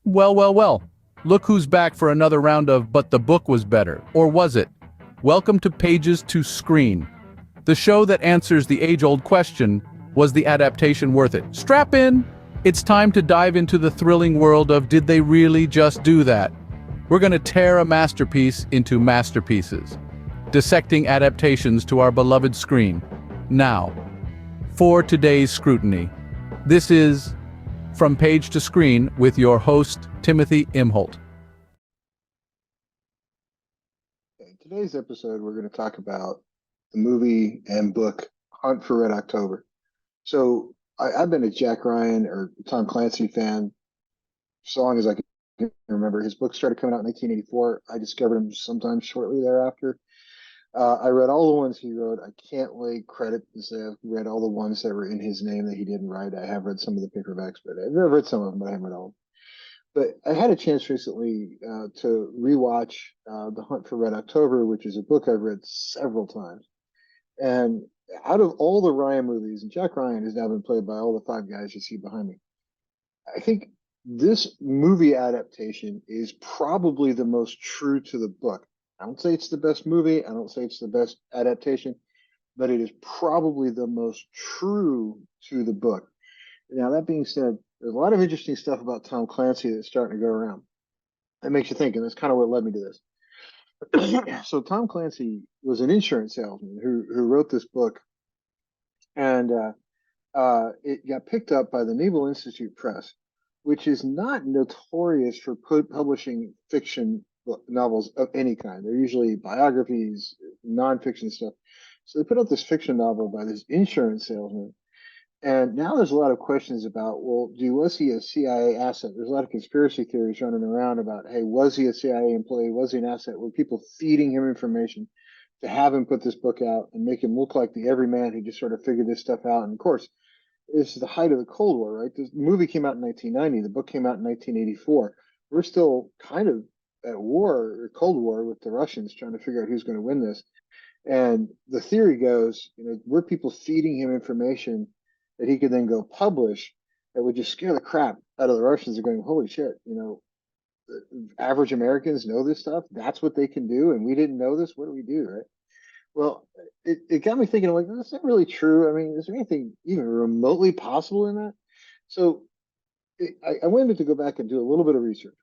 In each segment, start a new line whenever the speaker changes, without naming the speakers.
Well, well, well. Look who's back for another round of But the Book Was Better. Or was it? Welcome to Pages to Screen, the show that answers the age-old question, was the adaptation worth it? Strap in! It's time to dive into the thrilling world of did they really just do that? We're going to tear a masterpiece into masterpieces, dissecting adaptations to our beloved screen. Now, for today's scrutiny, this is From Page to Screen with your host, Timothy Imholt.
In today's episode, we're going to talk about the movie and book Hunt for Red October. So I've been a Jack Ryan or Tom Clancy fan so long as I can remember. His book started coming out in 1984. I discovered him sometime shortly thereafter. I read all the ones he wrote. I can't lay credit to say I've read all the ones that were in his name that he didn't write. I have read some of the paperbacks, but I've read some of them, but I haven't read all of them. But I had a chance recently to rewatch The Hunt for Red October, which is a book I've read several times. And out of all the Ryan movies, and Jack Ryan has now been played by all the five guys you see behind me, I think this movie adaptation is probably the most true to the book. I don't say it's the best movie, I don't say it's the best adaptation, but it is probably the most true to the book. Now, that being said, there's a lot of interesting stuff about Tom Clancy that's starting to go around. That makes you think, and that's kind of what led me to this. So, Tom Clancy was an insurance salesman who wrote this book, and it got picked up by the Naval Institute Press, which is not notorious for publishing fiction novels of any kind. They're usually biographies, nonfiction stuff. So they put out this fiction novel by this insurance salesman, and now there's a lot of questions about, well, was he a CIA asset? There's a lot of conspiracy theories running around about, hey, was he a CIA employee? Was he an asset? Were people feeding him information to have him put this book out and make him look like the everyman who just sort of figured this stuff out? And of course, this is the height of the Cold War, right? The movie came out in 1990. The book came out in 1984. We're still kind of at war, or Cold War, with the Russians trying to figure out who's going to win this. And the theory goes, were people feeding him information that he could then go publish that would just scare the crap out of the Russians? They're going, holy shit, average Americans know this stuff. That's what they can do. And we didn't know this. What do we do, right? Well, it got me thinking, like, that's not really true. I mean, is there anything even remotely possible in that? So I wanted to go back and do a little bit of research.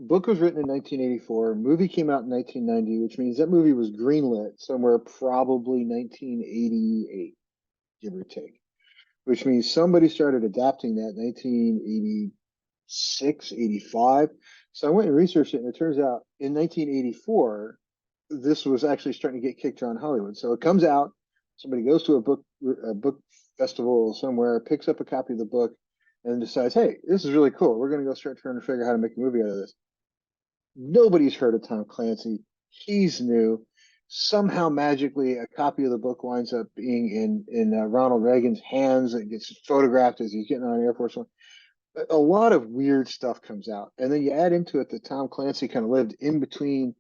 Book was written in 1984. Movie came out in 1990, which means that movie was greenlit somewhere probably 1988, give or take, which means somebody started adapting that in 1986, 85. So I went and researched it, and it turns out in 1984, this was actually starting to get kicked around Hollywood. So it comes out, somebody goes to a book festival somewhere, picks up a copy of the book, and decides, hey, this is really cool. We're going to go start trying to figure out how to make a movie out of this. Nobody's heard of Tom Clancy. He's new. Somehow magically, a copy of the book winds up being in Ronald Reagan's hands. It gets photographed as he's getting on Air Force One. A lot of weird stuff comes out, and then you add into it that Tom Clancy kind of lived in between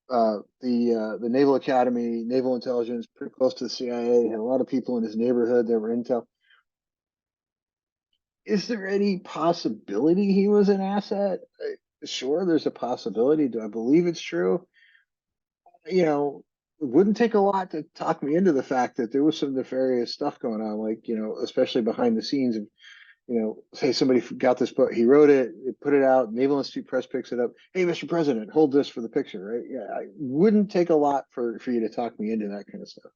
the Naval Academy, Naval Intelligence, pretty close to the CIA. Had a lot of people in his neighborhood that were intel. Is there any possibility he was an asset? Sure, there's a possibility. Do I believe it's true? You know, it wouldn't take a lot to talk me into the fact that there was some nefarious stuff going on, like, especially behind the scenes of, say somebody got this book, he wrote it, put it out, Naval Institute Press picks it up. Hey, Mr. President, hold this for the picture, right? Yeah, it wouldn't take a lot for you to talk me into that kind of stuff.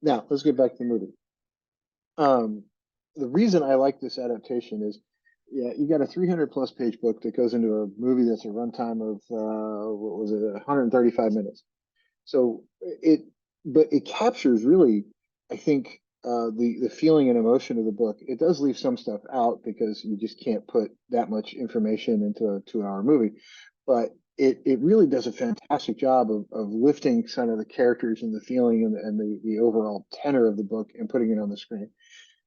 Now, let's get back to the movie. Um, the reason I like this adaptation is, yeah, you got a 300 plus page book that goes into a movie that's a runtime of what was it, 135 minutes. So but it captures really, I think, the feeling and emotion of the book. It does leave some stuff out because you just can't put that much information into a 2 hour movie, but it really does a fantastic job of lifting kind of the characters and the feeling and the overall tenor of the book and putting it on the screen.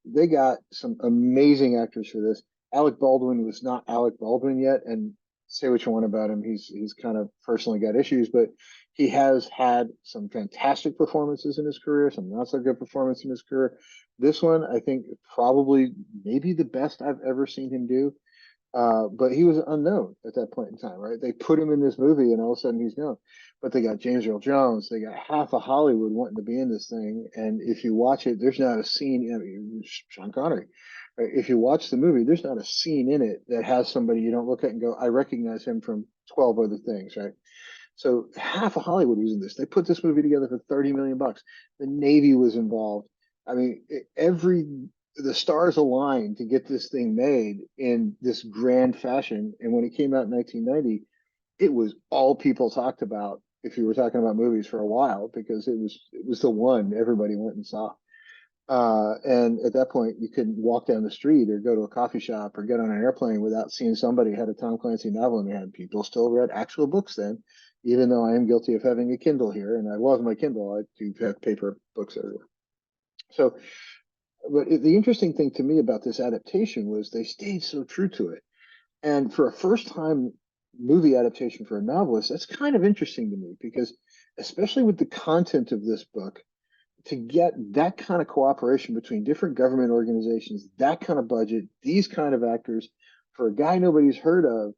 They got some amazing actors for this. Alec Baldwin was not Alec Baldwin yet, and say what you want about him, he's kind of personally got issues, but he has had some fantastic performances in his career, some not so good performance in his career. This one, I think, probably maybe the best I've ever seen him do. But he was unknown at that point in time, right? They put him in this movie, and all of a sudden he's known. But they got James Earl Jones, they got half of Hollywood wanting to be in this thing. And if you watch it, there's not a scene. I mean, Sean Connery. Right? If you watch the movie, there's not a scene in it that has somebody you don't look at and go, "I recognize him from 12 other things." Right? So half of Hollywood was in this. They put this movie together for 30 million bucks. The Navy was involved. I mean, every the stars aligned to get this thing made in this grand fashion. And when it came out in 1990, it was all people talked about if you were talking about movies for a while because it was the one everybody went and saw. And at that point, you couldn't walk down the street or go to a coffee shop or get on an airplane without seeing somebody had a Tom Clancy novel in their hand. People still read actual books then, even though I am guilty of having a Kindle here, and I love my Kindle. I do have paper books everywhere. So, but the interesting thing to me about this adaptation was they stayed so true to it. And for a first time movie adaptation for a novelist, that's kind of interesting to me because, especially with the content of this book, to get that kind of cooperation between different government organizations, that kind of budget, these kind of actors, for a guy nobody's heard of,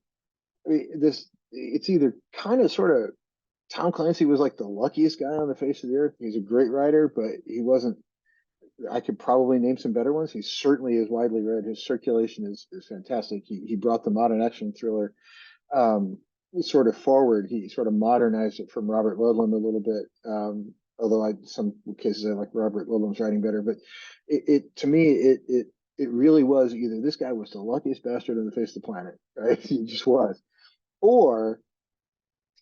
I mean, this it's either kind of sort of Tom Clancy was like the luckiest guy on the face of the earth. He's a great writer, but he wasn't. I could probably name some better ones. He certainly is widely read. His circulation is fantastic. He brought the modern action thriller um, sort of forward. He sort of modernized it from Robert Ludlum a little bit. Although some cases I like Robert Ludlum's writing better, but it to me it really was either this guy was the luckiest bastard on the face of the planet, right? He just was, or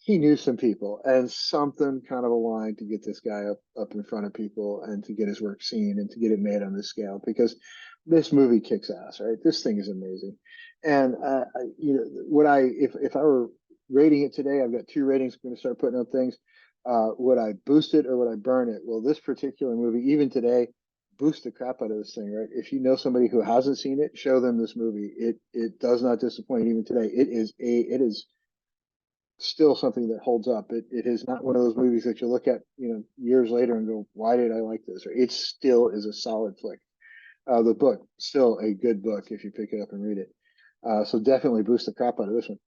he knew some people and something kind of aligned to get this guy up in front of people and to get his work seen and to get it made on this scale because this movie kicks ass, right? This thing is amazing. And would I if I were rating it today, I've got two ratings. I'm going to start putting up things. Would I boost it or would I burn it? Well, this particular movie, even today, boost the crap out of this thing, right? If you know somebody who hasn't seen it, show them this movie. It does not disappoint even today. It is still something that holds up. It is not one of those movies that you look at, years later and go, why did I like this? Or it still is a solid flick. The book, still a good book if you pick it up and read it. So definitely boost the crap out of this one.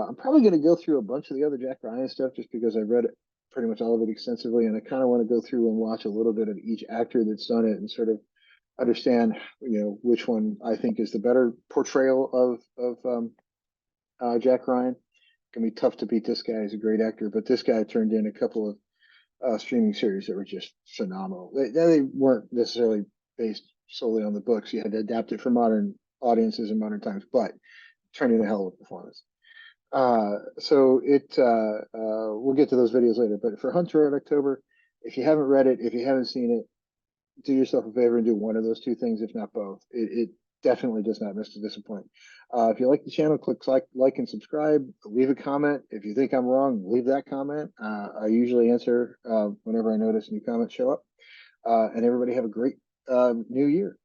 I'm probably going to go through a bunch of the other Jack Ryan stuff just because I've read pretty much all of it extensively, and I kind of want to go through and watch a little bit of each actor that's done it and sort of understand, which one I think is the better portrayal of Jack Ryan. Gonna be tough to beat this guy. He's a great actor, but this guy turned in a couple of streaming series that were just phenomenal. They weren't necessarily based solely on the books. You had to adapt it for modern audiences in modern times, but turned in a hell of a performance. We'll get to those videos later. But for Hunter in October, if you haven't read it, if you haven't seen it, do yourself a favor and do one of those two things, if not both. It definitely does not miss to disappoint. If you like the channel, click like and subscribe. Leave a comment. If you think I'm wrong, leave that comment. I usually answer whenever I notice new comments show up. And everybody have a great new year.